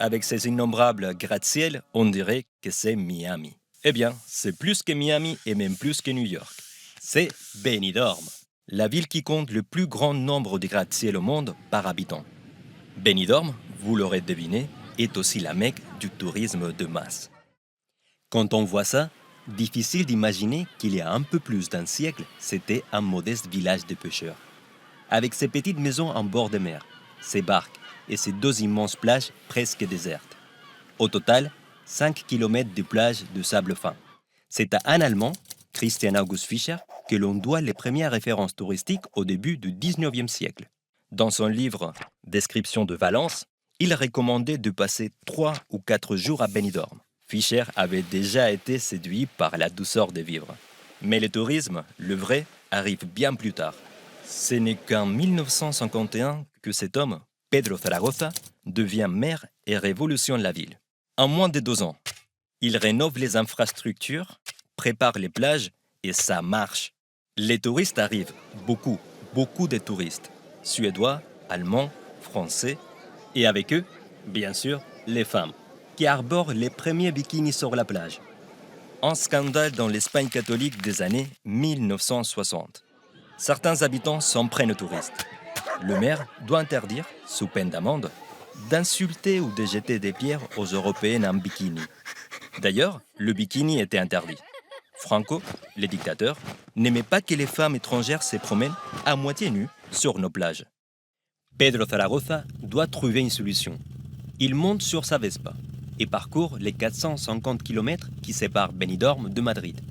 avec ses innombrables gratte-ciel, on dirait que c'est Miami. Eh bien, c'est plus que Miami et même plus que New York. C'est Benidorm, la ville qui compte le plus grand nombre de gratte-ciel au monde par habitant. Benidorm, vous l'aurez deviné, est aussi la Mecque du tourisme de masse. Quand on voit ça, difficile d'imaginer qu'il y a un peu plus d'un siècle, c'était un modeste village de pêcheurs. Avec ses petites maisons en bord de mer, ses barques et ses deux immenses plages presque désertes. Au total, 5 km de plages de sable fin. C'est à un Allemand, Christian August Fischer, que l'on doit les premières références touristiques au début du 19e siècle. Dans son livre « Description de Valence », il recommandait de passer 3 ou 4 jours à Benidorm. Fischer avait déjà été séduit par la douceur de vivre. Mais le tourisme, le vrai, arrive bien plus tard. Ce n'est qu'en 1951 que cet homme, Pedro Zaragoza, devient maire et révolutionne la ville. En moins de 2 ans, il rénove les infrastructures, prépare les plages et ça marche. Les touristes arrivent, beaucoup de touristes, suédois, allemands, français, et avec eux, bien sûr, les femmes, qui arborent les premiers bikinis sur la plage. Un scandale dans l'Espagne catholique des années 1960. Certains habitants s'en prennent aux touristes. Le maire doit interdire, sous peine d'amende, d'insulter ou de jeter des pierres aux Européennes en bikini. D'ailleurs, le bikini était interdit. Franco, le dictateur, n'aimait pas que les femmes étrangères se promènent à moitié nues sur nos plages. Pedro Zaragoza doit trouver une solution. Il monte sur sa Vespa et parcourt les 450 km qui séparent Benidorm de Madrid.